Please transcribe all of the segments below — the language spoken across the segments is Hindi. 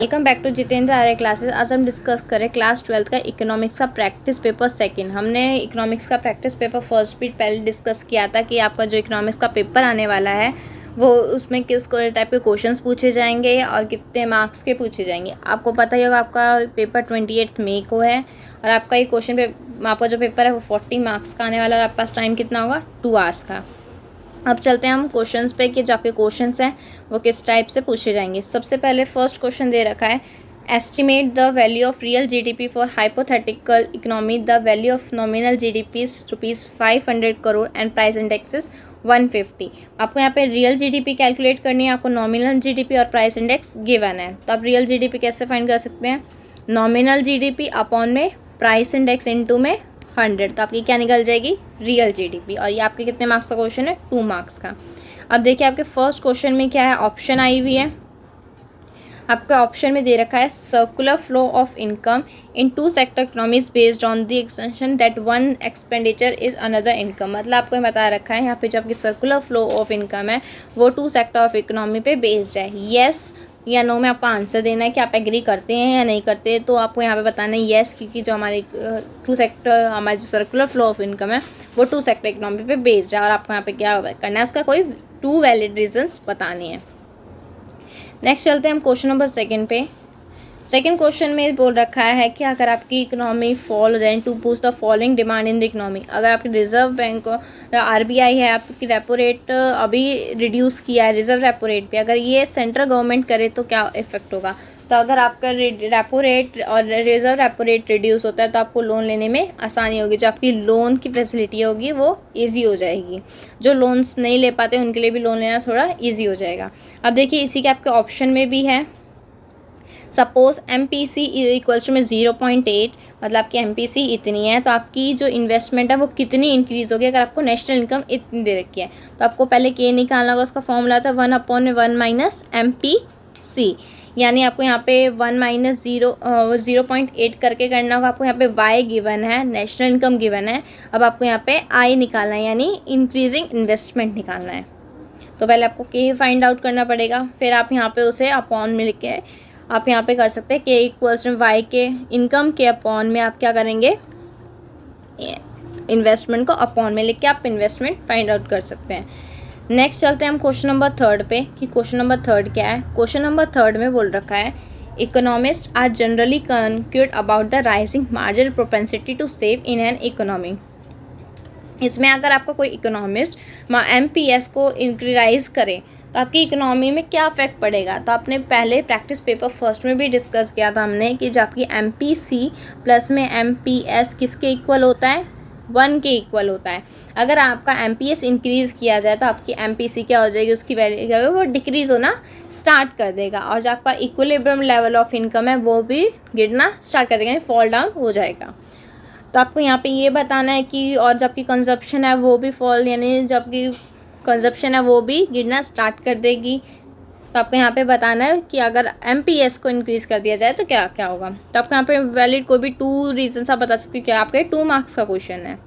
Welcome back to Jitendra Arya classes. आज हम डिस्कस करें क्लास 12th का इकोनॉमिक्स का प्रैक्टिस पेपर सेकंड। हमने इकोनॉमिक्स का प्रैक्टिस पेपर फर्स्ट भी पहले डिस्कस किया था कि आपका जो इकोनॉमिक्स का पेपर आने वाला है वो उसमें किस टाइप के क्वेश्चंस पूछे जाएंगे और कितने मार्क्स के पूछे जाएंगे। आपको पता ही होगा आपका पेपर 28 मई को है और आपका ये आपका जो पेपर है वो 40 मार्क्स का आने वाला है और आपके पास टाइम कितना होगा 2 आवर्स का। अब चलते हैं हम क्वेश्चंस पे कि जो आपके क्वेश्चंस हैं वो किस टाइप से पूछे जाएंगे। सबसे पहले फर्स्ट क्वेश्चन दे रखा है, estimate the value of real GDP for hypothetical economy. The value of nominal GDP is ₹500 crore and price index is 150। आपको यहाँ पे रियल जीडीपी कैलकुलेट करनी है, आपको नॉमिनल जीडीपी और प्राइस इंडेक्स गिवन है। तो आप रियल जीडीपी कैसे फाइंड कर सकते हैं, नॉमिनल जीडीपी अपॉन में प्राइस इंडेक्स इनटू में 100, तो आपकी क्या निकल जाएगी रियल जीडीपी। और ये आपके कितने मार्क्स का क्वेश्चन है 2 मार्क्स का। अब देखिए आपके फर्स्ट क्वेश्चन में क्या है, ऑप्शन आई हुई है। आपका ऑप्शन में दे रखा है circular flow of income in 2 sector economies based on the extension that one expenditure is another income. मतलब आपको बता रखा है यहाँ पे जो आपकी सर्कुलर फ्लो ऑफ इनकम है वो 2 सेक्टर ऑफ इकोनॉमी पे बेस्ड है। येस या नो में आपको आंसर देना है कि आप एग्री करते हैं या नहीं करते। तो आपको यहाँ पे बताना है येस, क्योंकि जो हमारे 2 सेक्टर हमारे जो सर्कुलर फ्लो ऑफ इनकम है वो 2 सेक्टर इकोनॉमी पे बेस्ड है और आपको यहाँ पे क्या करना है, उसका कोई 2 वैलिड रीजंस बताने हैं। नेक्स्ट चलते हैं हम क्वेश्चन नंबर 2 पे। सेकेंड क्वेश्चन में बोल रखा है कि अगर आपकी economy fall then to boost the following demand in the economy. अगर आपकी रिजर्व बैंक आरबीआई है, आपकी रेपो रेट अभी रिड्यूस किया है रिजर्व रेपो रेट पे, अगर ये सेंट्रल गवर्नमेंट करे तो क्या इफेक्ट होगा। तो अगर आपका रेपो रेट और रिजर्व रेपो रेट रिड्यूस होता है तो आपको लोन लेने में आसानी होगी, जो आपकी लोन की फैसिलिटी होगी वो ईजी हो जाएगी। जो लोन्स नहीं ले पाते उनके लिए भी लोन लेना थोड़ा ईजी हो जाएगा। अब देखिए इसी के आपके ऑप्शन में भी है, suppose M P C equals to में 0.8, मतलब आपकी एम पी सी इतनी है तो आपकी जो इन्वेस्टमेंट है वो कितनी इंक्रीज़ होगी। अगर आपको नेशनल इनकम इतनी दे रखी है तो आपको पहले के निकालना होगा, उसका फॉर्मूला था 1/1 माइनस एम पी सी, यानी आपको यहाँ पे 1 माइनस 0.8 करके करना होगा। आपको यहाँ पे वाई गिवन है, नेशनल इनकम गिवन है, अब आपको यहाँ पे आई निकालना है यानी इंक्रीजिंग इन्वेस्टमेंट निकालना है। तो पहले आपको के फाइंड आउट करना पड़ेगा, फिर आप यहाँ पे उसे अपॉन में लिख के आप यहाँ पे कर सकते हैं के इक्वल्स वाई के इनकम के अपॉन में आप क्या करेंगे, इन्वेस्टमेंट को अपॉन में लिख के आप इन्वेस्टमेंट फाइंड आउट कर सकते हैं। नेक्स्ट चलते हैं हम क्वेश्चन नंबर 3 पे कि क्वेश्चन नंबर 3 क्या है। क्वेश्चन नंबर 3 में बोल रखा है, economist are generally concerned about the rising marginal propensity to save in an economy. इसमें अगर आपका कोई इकोनॉमिस्ट एमपीएस को इंक्रीज करे तो आपकी इकोनॉमी में क्या इफेक्ट पड़ेगा। तो आपने पहले प्रैक्टिस पेपर फर्स्ट में भी डिस्कस किया था हमने कि जो आपकी एमपीसी प्लस में एमपीएस किसके इक्वल होता है, 1 के इक्वल होता है। अगर आपका एमपीएस इंक्रीज़ किया जाए तो आपकी एमपीसी क्या हो जाएगी, उसकी वैल्यू क्या होगी, वो डिक्रीज़ होना स्टार्ट कर देगा और जो आपका इक्विलिब्रियम लेवल ऑफ इनकम है वो भी गिरना स्टार्ट कर देगा, यानी फॉल डाउन हो जाएगा। तो आपको यहाँ पे ये बताना है कि और जब आपकी कंजप्शन है वो भी फॉल, यानी जब आपकी कंजप्शन है वो भी गिरना स्टार्ट कर देगी। तो आपको यहाँ पे बताना है कि अगर एमपीएस को इंक्रीज़ कर दिया जाए तो क्या क्या होगा। तो आपको यहाँ पे वैलिड कोई भी 2 रीजंस आप बता सकते हो, क्या आपके 2 मार्क्स का क्वेश्चन है।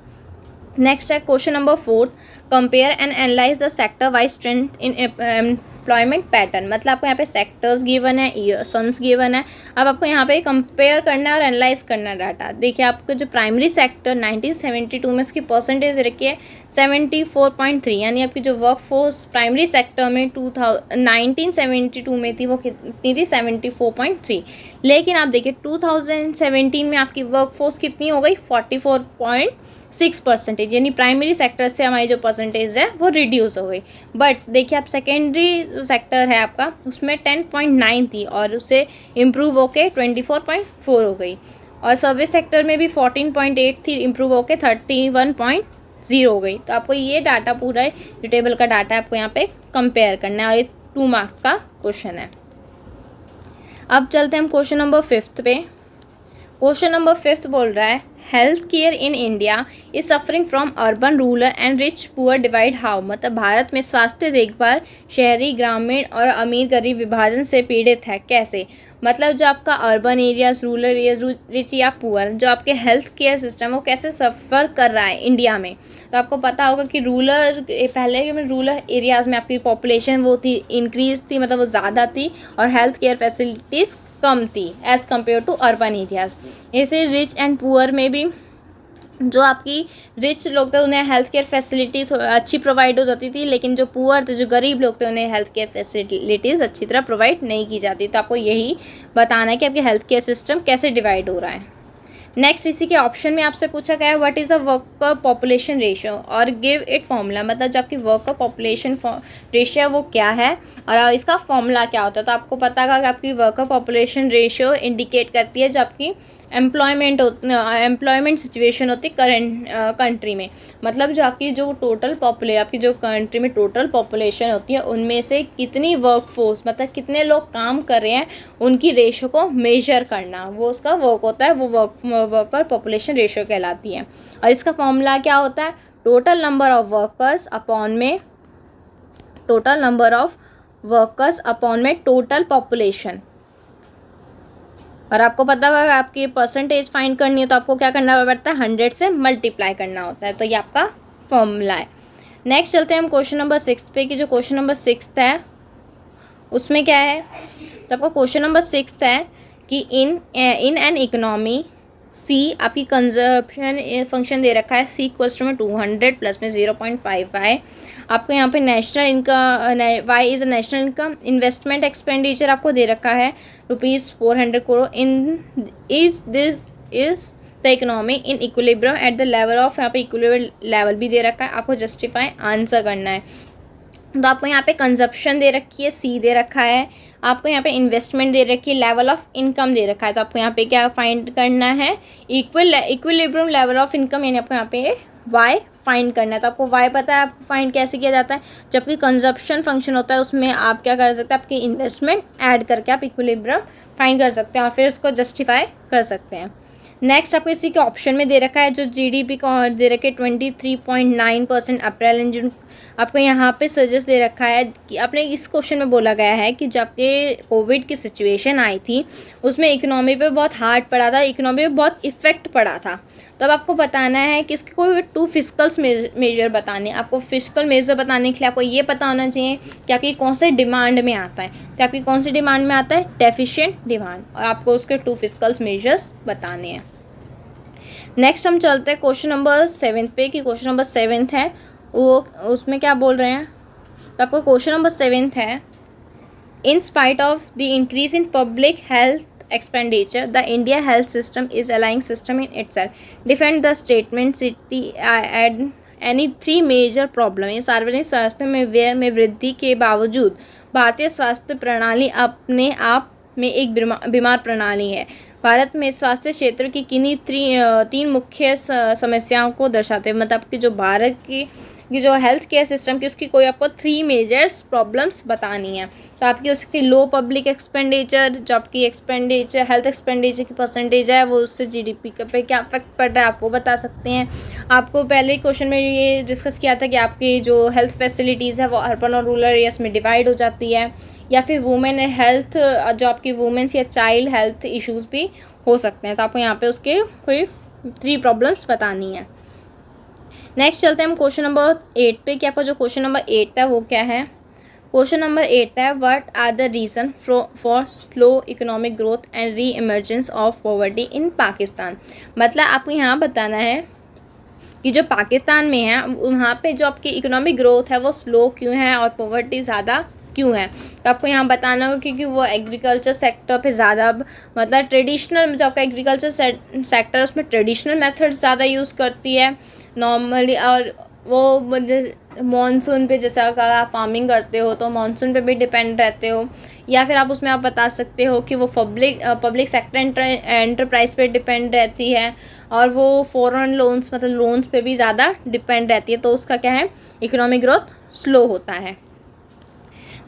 नेक्स्ट है question number 4, compare and analyse the sector wise trend in employment pattern. मतलब आपको यहाँ पे सेक्टर्स गिवन है, ईयर्स गिवन है, अब आपको यहाँ पे कंपेयर करना है और एनालाइज करना है डाटा। देखिए आपका जो प्राइमरी सेक्टर 1972 में इसकी परसेंटेज रखी है 74.3, यानी आपकी जो वर्क फोर्स प्राइमरी सेक्टर में 1972 में थी वो कितनी थी 74.3। लेकिन आप देखिए 2017 में आपकी वर्क फोर्स कितनी हो गई 44.6%, यानी प्राइमरी सेक्टर से हमारी जो परसेंटेज है वो रिड्यूस हो गई। बट देखिए आप सेकेंडरी जो सेक्टर है आपका उसमें 10.9 थी और उससे इम्प्रूव होके 24.4 हो गई, और सर्विस सेक्टर में भी 14.8 थी, इम्प्रूव होके 31.0 हो गई। तो आपको ये डाटा पूरा जो टेबल का डाटा है आपको यहाँ पे कंपेयर करना है और ये 2 मार्क्स का क्वेश्चन है। अब चलते हैं हम क्वेश्चन नंबर 5 पे। क्वेश्चन नंबर 5 बोल रहा है, health care in India is suffering from urban rural and rich poor divide how. मतलब भारत में स्वास्थ्य देखभाल शहरी ग्रामीण और अमीर गरीब विभाजन से पीड़ित है, कैसे। मतलब जो आपका urban areas, rural areas, rich या पुअर, जो आपके हेल्थ केयर सिस्टम वो कैसे सफ़र कर रहा है इंडिया में। तो आपको पता होगा कि पहले रूरल एरियाज़ में आपकी पॉपुलेशन वो थी इंक्रीज थी, मतलब वो ज़्यादा थी और हेल्थ केयर फैसिलिटीज़ कम थी as compare to urban areas. ऐसे रिच एंड पुअर में भी जो आपकी रिच लोग थे उन्हें हेल्थ केयर फैसिलिटीज़ अच्छी प्रोवाइड हो जाती थी, लेकिन जो पुअर थे, जो गरीब लोग थे, उन्हें हेल्थ केयर फैसिलिटीज़ अच्छी तरह प्रोवाइड नहीं की जाती। तो आपको यही बताना है कि आपके हेल्थ केयर सिस्टम कैसे डिवाइड हो रहा है। नेक्स्ट इसी के ऑप्शन में आपसे पूछा गया है what is the worker population ratio और गिव इट फॉर्मूला, मतलब जो आपकी वर्कर पॉपुलेशन रेशियो है वो क्या है और इसका फॉर्मूला क्या होता है। तो आपको पता होगा कि आपकी वर्कर पॉपुलेशन रेशियो इंडिकेट करती है जो आपकी एम्प्लॉयमेंट सिचुएशन होती है करेंट कंट्री में, मतलब जो आपकी जो टोटल आपकी जो कंट्री में टोटल पॉपुलेशन होती है उनमें से कितनी वर्कफोर्स, मतलब कितने लोग काम कर रहे हैं, उनकी रेशो को मेजर करना, वो उसका वर्क होता है, वो वर्कर पॉपुलेशन रेशियो कहलाती है। और इसका फॉर्मूला क्या होता है, total number of workers upon में टोटल पॉपुलेशन। और आपको पता होगा आपकी परसेंटेज फाइंड करनी है तो आपको क्या करना पड़ता है, 100 से मल्टीप्लाई करना होता है। तो ये आपका फॉर्मूला है। नेक्स्ट चलते हैं हम क्वेश्चन नंबर 6 पे, कि जो क्वेश्चन नंबर 6 है उसमें क्या है। तो आपका क्वेश्चन नंबर 6 है कि इन एन इकोनॉमी सी आपकी कंजप्शन फंक्शन दे रखा है, सी इक्वल्स में 200 प्लस में 0.55। आपको यहाँ पे national income Y is a national income, investment expenditure आपको दे रखा है ₹400 crore. This is the economy in equilibrium at the level of, यहाँ पे इक्विलिब्रियम लेवल भी दे रखा है, आपको जस्टिफाई आंसर करना है। तो आपको यहाँ पे कंजप्शन दे रखी है, सी दे रखा है, आपको यहाँ पे इन्वेस्टमेंट दे रखी है, लेवल ऑफ इनकम दे रखा है। तो आपको यहाँ पे क्या फाइंड करना है, इक्विलिब्रियम लेवल ऑफ इनकम, यानी आपको यहाँ पे वाई फाइंड करना है। तो आपको वाई पता है, आपको फाइंड कैसे किया जाता है, जबकि कंजप्शन फंक्शन होता है उसमें आप क्या कर सकते हैं, आपकी इन्वेस्टमेंट ऐड करके आप इक्विलिब्रियम फाइंड कर सकते हैं और फिर उसको जस्टिफाई कर सकते हैं। नेक्स्ट आपको इसी के ऑप्शन में दे रखा है जो जीडीपी को दे रखे 23.9% अप्रैल एंड जून। आपको यहाँ पे सजेस्ट दे रखा है कि आपने इस क्वेश्चन में बोला गया है कि जब के कोविड की सिचुएशन आई थी उसमें इकोनॉमी पे बहुत हार्ड पड़ा था, इकोनॉमी पे बहुत इफेक्ट पड़ा था। तो अब आपको बताना है कि इसके कोई 2 फिस्कल्स मेजर बताने, आपको फिस्कल मेजर बताने के लिए आपको ये पता होना चाहिए कि आपकी कौन से डिमांड में आता है। तो आपकी कौन सी डिमांड में आता है, डेफिशिएंट डिमांड, और आपको उसके 2 फिस्कल्स मेजर्स बताने हैं। नेक्स्ट हम चलते हैं क्वेश्चन नंबर 7 पे, कि क्वेश्चन नंबर 7 है वो उसमें क्या बोल रहे हैं। तो आपको क्वेश्चन नंबर 7 है, in spite of the increase in public health expenditure the India health system is aligning system in itself, defend the statement city add any 3 major problem। ये सार्वजनिक स्वास्थ्य में व्यय में वृद्धि के बावजूद भारतीय स्वास्थ्य प्रणाली अपने आप में एक बीमार प्रणाली है। भारत में स्वास्थ्य क्षेत्र की किन्हीं 3 मुख्य समस्याओं को दर्शाते हैं, मतलब कि जो भारत की जो हेल्थ केयर सिस्टम की उसकी कोई आपको 3 मेजर्स प्रॉब्लम्स बतानी है। तो आपकी उसकी लो पब्लिक एक्सपेंडिचर, जो आपकी एक्सपेंडिचर हेल्थ एक्सपेंडिचर की परसेंटेज है वो उससे जीडीपी पे क्या इफेक्ट पड़ रहा है आप वो बता सकते हैं। आपको पहले ही क्वेश्चन में ये डिस्कस किया था कि आपकी जो हेल्थ फैसिलिटीज़ है वो अर्बन और रूरल एरियाज में डिवाइड हो जाती है, या फिर वुमेन हेल्थ, जो आपकी वुमेन्स या चाइल्ड हेल्थ इश्यूज़ भी हो सकते हैं। तो आपको यहाँ पे उसके कोई 3 प्रॉब्लम्स बतानी है। नेक्स्ट चलते हैं हम क्वेश्चन नंबर 8 पे, कि आपका जो क्वेश्चन नंबर 8 है वो क्या है। क्वेश्चन नंबर 8 है, what are the reason for slow economic growth and re emergence of poverty in Pakistan. मतलब आपको यहाँ बताना है कि जो पाकिस्तान में है वहाँ पे जो आपकी इकोनॉमिक ग्रोथ है वो स्लो क्यों है और पॉवर्टी ज़्यादा क्यों है। तो आपको यहाँ बताना होगा क्योंकि वो एग्रीकल्चर सेक्टर पे ज़्यादा, मतलब ट्रेडिशनल जो आपका एग्रीकल्चर सेक्टर है उसमें ट्रेडिशनल मेथड्स ज़्यादा यूज़ करती है नॉर्मली, और वो मॉनसून पे जैसा अगर आप फार्मिंग करते हो तो मॉनसून पे भी डिपेंड रहते हो, या फिर आप उसमें आप बता सकते हो कि वो पब्लिक सेक्टर एंटरप्राइज पे डिपेंड रहती है, और वो फॉरेन लोन्स मतलब लोन्स पे भी ज़्यादा डिपेंड रहती है। तो उसका क्या है, इकोनॉमिक ग्रोथ स्लो होता है।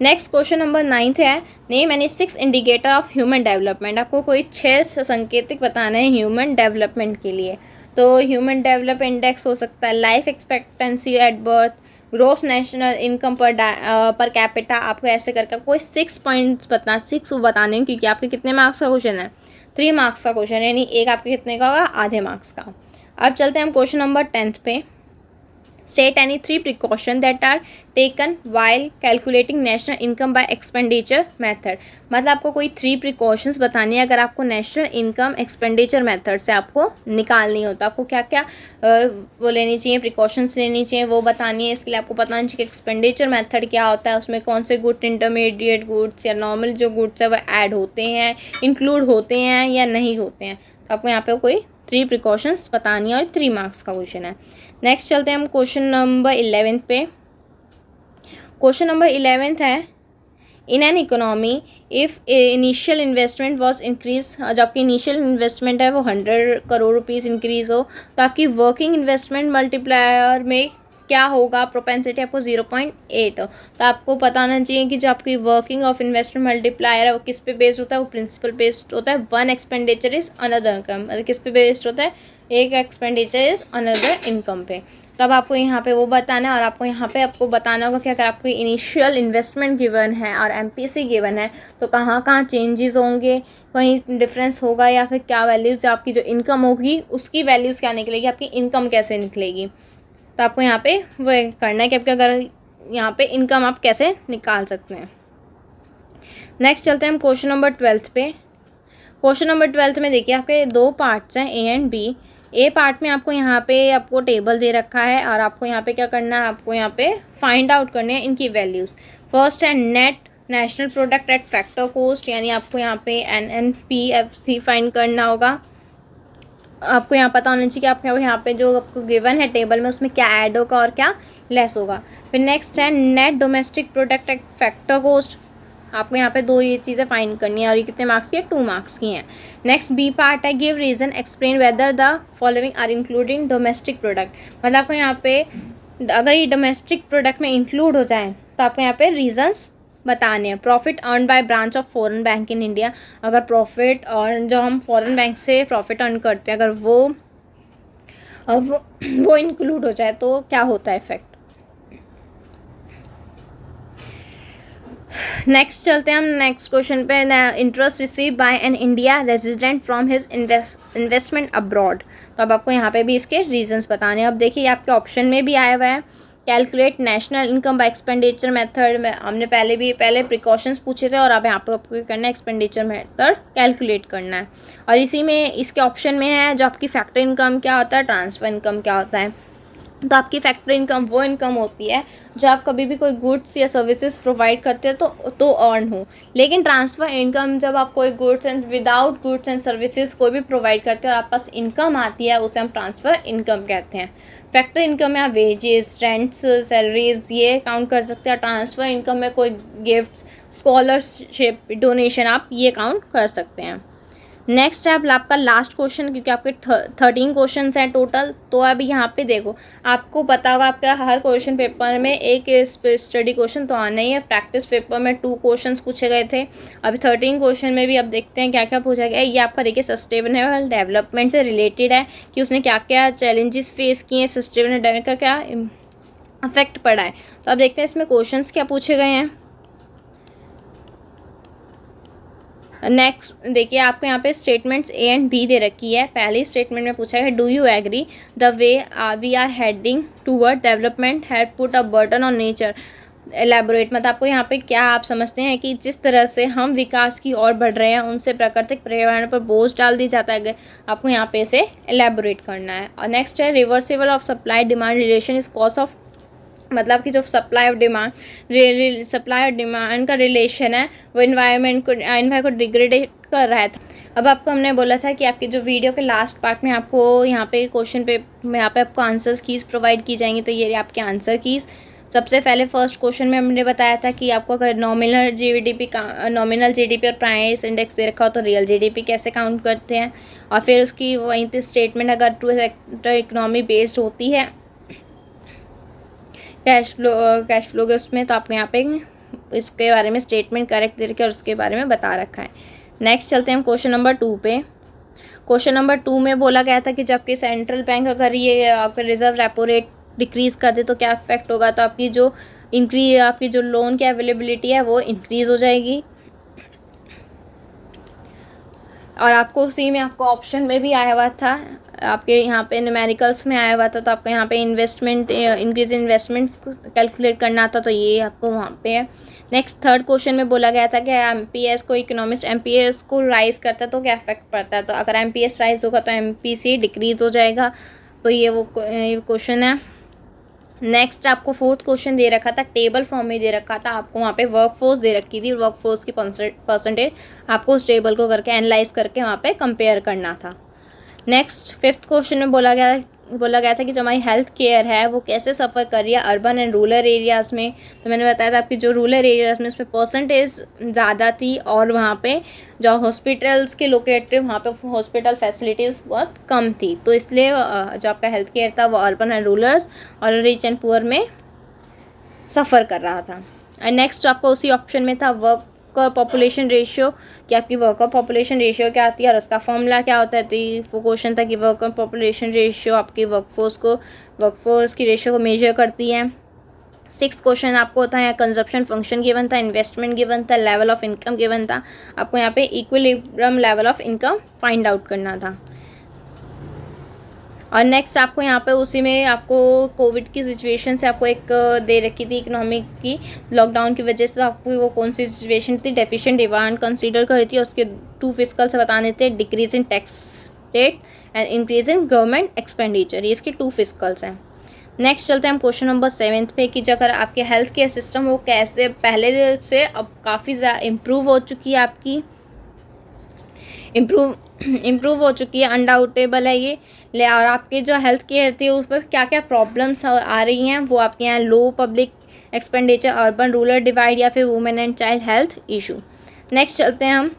नेक्स्ट क्वेश्चन नंबर 9 है, name any 6 indicator of human development. आपको कोई 6 संकेतक बताने हैं ह्यूमन डेवलपमेंट के लिए। तो ह्यूमन डेवलपमेंट इंडेक्स हो सकता है life expectancy at birth, gross national income per capita. आपको ऐसे करके कोई 6 पॉइंट्स बताने हैं, क्योंकि आपके कितने मार्क्स का क्वेश्चन है, 3 मार्क्स का क्वेश्चन है, यानी एक आपके कितने का होगा, आधे मार्क्स का। अब चलते हैं हम क्वेश्चन नंबर 10 पे। State any 3 precaution that are taken while calculating national income by expenditure method. मतलब आपको कोई 3 प्रिकॉशंस बतानी है अगर आपको नेशनल इनकम एक्सपेंडिचर मेथड से आपको निकालनी हो तो आपको क्या क्या वो लेनी चाहिए, प्रिकॉशंस लेनी चाहिए, वो बतानी है। इसके लिए आपको पता होना चाहिए कि एक्सपेंडिचर मेथड क्या होता है, उसमें कौन से गुड, इंटरमीडिएट गुड्स या नॉर्मल जो गुड्स है वो ऐड होते हैं, इंक्लूड होते हैं या नहीं होते हैं। तो आपको यहाँ पे कोई 3 प्रिकॉशंस बतानी है और 3 मार्क्स का क्वेश्चन है। नेक्स्ट चलते हैं हम क्वेश्चन नंबर 11 पे। क्वेश्चन नंबर 11 है, इन an economy if initial investment was increase, जब आपकी इनिशियल इन्वेस्टमेंट है वो 100 करोड़ रुपीज़ इंक्रीज़ हो तो आपकी वर्किंग इन्वेस्टमेंट मल्टीप्लायर में क्या होगा, प्रोपेंसिटी आपको 0.8 हो। तो आपको पता होना चाहिए कि जो आपकी वर्किंग ऑफ इन्वेस्टमेंट मल्टीप्लायर है वो किस पे बेस्ड होता है, वो प्रिंसिपल बेस्ड होता है। One expenditure is another income, मतलब किस पे बेस्ड होता है, एक एक्सपेंडिचर इज अनदर इनकम पे। तो अब आपको यहाँ पे वो बताना है और आपको यहाँ पे आपको बताना होगा कि अगर आपको इनिशियल इन्वेस्टमेंट गिवन है और एमपीसी गिवन है तो कहाँ कहाँ चेंजेस होंगे, कहीं डिफरेंस होगा या फिर क्या वैल्यूज़, आपकी जो इनकम होगी उसकी वैल्यूज़ क्या निकलेगी, आपकी इनकम कैसे निकलेगी। तो आपको यहाँ पे वो करना है कि आपके अगर यहाँ पे इनकम आप कैसे निकाल सकते हैं। नेक्स्ट चलते हैं हम क्वेश्चन नंबर 12 पे। क्वेश्चन नंबर 12 में देखिए आपके 2 पार्ट्स हैं, A and B. A part में आपको यहाँ पे आपको टेबल दे रखा है और आपको यहाँ पे क्या करना है, आपको यहाँ पे फाइंड आउट करने हैं इनकी वैल्यूज़। फर्स्ट है net national product at factor cost, यानी आपको यहाँ पे NNPFC फाइंड करना होगा। आपको यहाँ पता होना चाहिए कि आपके यहाँ पे जो आपको गिवन है टेबल में उसमें क्या ऐड होगा और क्या लेस होगा। फिर नेक्स्ट है net domestic product at factor cost, आपको यहाँ पे 2 ये चीज़ें फाइंड करनी है और ये कितने मार्क्स की है, 2 मार्क्स की हैं। नेक्स्ट बी पार्ट है give reason explain whether the following are including domestic product, मतलब आपको यहाँ पे अगर ये डोमेस्टिक प्रोडक्ट में इंक्लूड हो जाए तो आपको यहाँ पे रीजंस बताने हैं। Profit earn by branch of foreign bank in India, अगर प्रॉफिट और जो हम फॉरेन बैंक से प्रॉफिट अर्न करते हैं अगर वो इंक्लूड हो जाए तो क्या होता है इफेक्ट। नेक्स्ट चलते हैं हम नेक्स्ट क्वेश्चन पे। Interest receive by an India resident from his investment abroad, तो अब आपको यहाँ पे भी इसके रीजंस बताने हैं। अब देखिए आपके ऑप्शन में भी आया हुआ है calculate national income by expenditure method में, हमने पहले प्रिकॉशंस पूछे थे और अब यहाँ पे आपको करना है एक्सपेंडिचर मेथड कैलकुलेट करना है। और इसी में इसके ऑप्शन में है जो आपकी फैक्टर इनकम क्या होता है, ट्रांसफर इनकम क्या होता है। तो आपकी फैक्टर इनकम वो इनकम होती है जो आप कभी भी कोई गुड्स या सर्विसेज प्रोवाइड करते हैं तो अर्न हो, लेकिन ट्रांसफ़र इनकम जब आप कोई goods and without goods and services कोई भी प्रोवाइड करते हैं और आप पास इनकम आती है उसे हम ट्रांसफ़र इनकम कहते हैं। फैक्टर इनकम में आप वेजेस, रेंट्स, सैलरीज ये काउंट कर सकते हैं। ट्रांसफ़र इनकम में कोई गिफ्ट्स, स्कॉलरशिप, डोनेशन आप ये काउंट कर सकते हैं। नेक्स्ट है अब आपका लास्ट क्वेश्चन, क्योंकि आपके 13 क्वेश्चन हैं टोटल। तो अभी यहाँ पे देखो आपको पता होगा आपका हर क्वेश्चन पेपर में एक स्टडी क्वेश्चन तो आना ही है। प्रैक्टिस पेपर में 2 क्वेश्चन पूछे गए थे, अभी 13 क्वेश्चन में भी अब देखते हैं क्या क्या पूछा गया है। ये आपका देखिए सस्टेनेबल डेवलपमेंट से रिलेटेड है कि उसने क्या क्या चैलेंजेस फेस किए हैं, सस्टेनेबल डेवलपमेंट का क्या इफेक्ट पड़ा है। तो अब देखते हैं इसमें क्वेश्चन क्या पूछे गए हैं। नेक्स्ट देखिए आपको यहाँ पे स्टेटमेंट्स ए एंड बी दे रखी है। पहली स्टेटमेंट में पूछा है do you agree the way we are heading toward development had put a burden on nature, elaborate, मतलब आपको यहाँ पे क्या आप समझते हैं कि जिस तरह से हम विकास की ओर बढ़ रहे हैं उनसे प्राकृतिक पर्यावरण पर बोझ डाल दी जाता है, आपको यहाँ पे इसे एलैबोरेट करना है। और नेक्स्ट है reversible of supply demand relation is cause of, मतलब कि जो सप्लाई और डिमांड का रिलेशन है वो इन्वायरमेंट को डिग्रेडेट कर रहा है। अब आपको हमने बोला था कि आपकी जो वीडियो के लास्ट पार्ट में आपको यहाँ पे क्वेश्चन पे यहाँ पे आपको आंसर्स कीज़ प्रोवाइड की जाएंगी। तो ये आपके आंसर कीज़, सबसे पहले फर्स्ट क्वेश्चन में हमने बताया था कि आपको अगर नॉमिनल जीडीपी और प्राइस इंडेक्स दे रखा हो तो रियल जीडीपी कैसे काउंट करते हैं। और फिर उसकी वहीं पे स्टेटमेंट अगर टू सेक्टर इकोनॉमी बेस्ड होती है कैश फ्लो के उसमें, तो आपको यहाँ पे इसके बारे में स्टेटमेंट करेक्ट दे रखा है और उसके बारे में बता रखा है। नेक्स्ट चलते हैं हम क्वेश्चन नंबर 2 पे। क्वेश्चन नंबर 2 में बोला गया था कि जबकि सेंट्रल बैंक अगर ये आपका रिजर्व रेपो रेट डिक्रीज़ कर दे तो क्या इफेक्ट होगा। तो आपकी जो लोन की अवेलेबिलिटी है वो इंक्रीज़ हो जाएगी। और आपको उसी में आपको ऑप्शन में भी आया हुआ था, आपके यहाँ पे न्यूमेरिकल्स में आया हुआ था, तो आपको यहाँ पे investment increase in investments calculate करना था, तो ये आपको वहाँ पे है। नेक्स्ट थर्ड क्वेश्चन में बोला गया था कि एमपीएस को इकोनॉमिस्ट एमपीएस को राइज करता है तो क्या इफेक्ट पड़ता है, तो अगर एमपीएस राइज होगा तो एमपीसी डिक्रीज हो जाएगा, तो ये वो क्वेश्चन है। नेक्स्ट आपको फोर्थ क्वेश्चन दे रखा था, टेबल फॉर्म में दे रखा था, आपको वहाँ पे वर्कफोर्स दे रखी थी, वर्कफोर्स की परसेंटेज आपको उस टेबल को करके एनालाइज करके वहाँ पे कंपेयर करना था। नेक्स्ट फिफ्थ क्वेश्चन में बोला गया था कि जो हमारी हेल्थ केयर है वो कैसे सफ़र कर रही है अर्बन एंड रूरल एरियाज़ में, तो मैंने बताया था आपकी जो रूरल एरियाज़ में उसमें परसेंटेज ज़्यादा थी और वहाँ पे जो हॉस्पिटल्स के लोकेटेड वहाँ पे हॉस्पिटल फैसिलिटीज़ बहुत कम थी, तो इसलिए जो आपका हेल्थ केयर था वो अर्बन एंड रूरल्स और रिच एंड पुअर में सफ़र कर रहा था। एंड नेक्स्ट आपको उसी ऑप्शन में था वर्कर पॉपुलेशन रेशियो, कि आपकी वर्कर पॉपुलेशन रेशियो क्या आती है और उसका फॉर्मूला क्या होता है, तो वो क्वेश्चन था कि वर्कर पॉपुलेशन रेशियो आपकी वर्कफोर्स की रेशियो को मेजर करती है। सिक्स क्वेश्चन आपको होता है कंजप्शन फंक्शन गिवन था, इन्वेस्टमेंट गिवन था, लेवल ऑफ इनकम गिवन था, आपको यहाँ पे equilibrium level of income find out करना था। और नेक्स्ट आपको यहाँ पे उसी में आपको कोविड की सिचुएशन से आपको एक दे रखी थी इकोनॉमिक की, लॉकडाउन की वजह से आपको वो कौन सी सिचुएशन थी, डेफिशिएंट डिमांड कंसीडर कर रही थी, उसके टू फिस्कल से बताने थे, decrease in tax rate and increase in government expenditure, ये इसके टू फिस्कल्स हैं। नेक्स्ट चलते हैं हम क्वेश्चन नंबर 7 पे कि अगर आपके हेल्थ केयर सिस्टम वो कैसे पहले से अब काफ़ी ज़्यादा इम्प्रूव हो चुकी है, आपकी इम्प्रूव हो चुकी है, अनडाउटेबल है ये ले, और आपके जो हेल्थ केयर थी उस पर क्या क्या प्रॉब्लम्स आ रही हैं, वो आपके यहाँ low public expenditure, urban rural divide या फिर women and child health issue. Next चलते हैं हम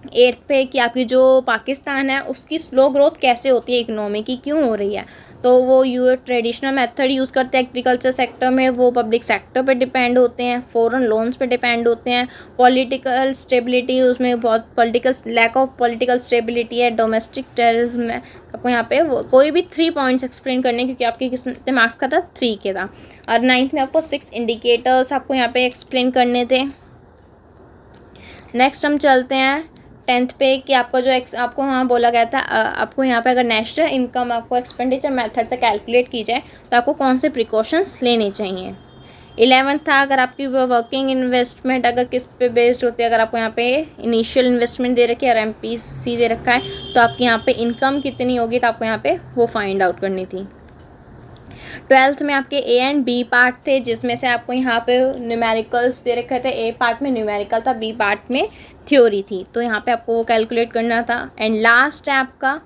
8th पे कि आपकी जो पाकिस्तान है उसकी स्लो ग्रोथ कैसे होती है, इकोनॉमी की क्यों हो रही है, तो वो ट्रेडिशनल मेथड यूज़ करते हैं एग्रीकल्चर सेक्टर में, वो पब्लिक सेक्टर पे डिपेंड होते हैं, फॉरेन लोन्स पे डिपेंड होते हैं, पॉलिटिकल स्टेबिलिटी उसमें बहुत लैक ऑफ पॉलिटिकल स्टेबिलिटी है, डोमेस्टिक टेररिज्म में। आपको यहाँ पे कोई भी 3 पॉइंट्स एक्सप्लेन करने, क्योंकि आपके कितने मार्क्स का था 3 के था, और 9th में आपको 6 इंडिकेटर्स आपको यहाँ पे एक्सप्लेन करने थे। नेक्स्ट हम चलते हैं 10th पे कि आपका जो आपको वहाँ बोला गया था, आपको यहाँ पे अगर नेशनल इनकम आपको एक्सपेंडिचर मेथड से कैलकुलेट की जाए तो आपको कौन से प्रिकॉशंस लेने चाहिए। 11th था अगर आपकी वर्किंग इन्वेस्टमेंट अगर किस पे बेस्ड होती है, अगर आपको यहाँ पे इनिशियल इन्वेस्टमेंट दे रखी है और एमपीसी दे रखा है तो आपकी यहाँ पे इनकम कितनी होगी, तो आपको यहाँ पे वो फाइंड आउट करनी थी। 12th में आपके ए एंड बी पार्ट थे, जिसमें से आपको यहाँ पे न्यूमेरिकल्स दे रखे थे, ए पार्ट में न्यूमेरिकल था, बी पार्ट में थ्योरी थी, तो यहाँ पे आपको वो कैलकुलेट करना था। एंड लास्ट है आपका,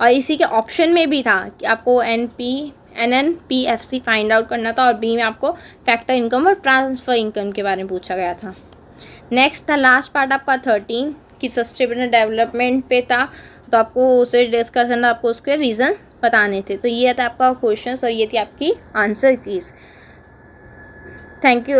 और इसी के ऑप्शन में भी था कि आपको NNPFC फाइंड आउट करना था, और बी में आपको फैक्टर इनकम और ट्रांसफ़र इनकम के बारे में पूछा गया था। नेक्स्ट था लास्ट पार्ट आपका 13 कि सस्टेनेबल डेवलपमेंट पे था, तो आपको उसे डिस्कस करना, आपको उसके रीजंस बताने थे, तो ये था आपका क्वेश्चन और ये थी आपकी आंसर कीज। Thank you.